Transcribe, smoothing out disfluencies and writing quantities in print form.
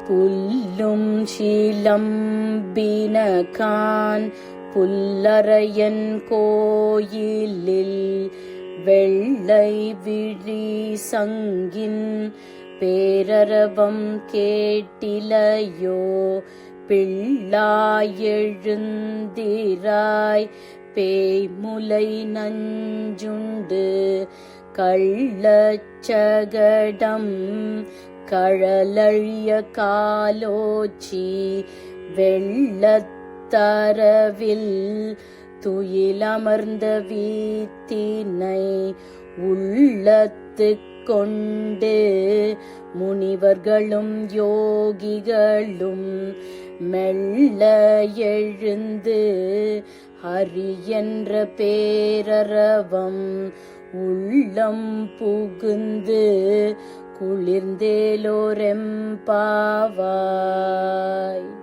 புல்லும் சிலம்பினகான் புல்லரையன் கோயிலில் வெள்ளை விழி சங்கின் பேரரவம் கேட்டிலையோ பிள்ளாயெழுந்திராய் பேய்முலை நஞ்சுண்டு கள்ளச்சகடம் கழலழிய காலோச்சி வெள்ளத்தரவில் துயிலமர்ந்த வீத்தினை உள்ளத்து கொண்டு முனிவர்களும் யோகிகளும் மெல்ல எழுந்து ஹரி என்ற பேரரவம் உள்ளம் புகுந்து குளிர்ந்தேலோரெம்பாவாய்.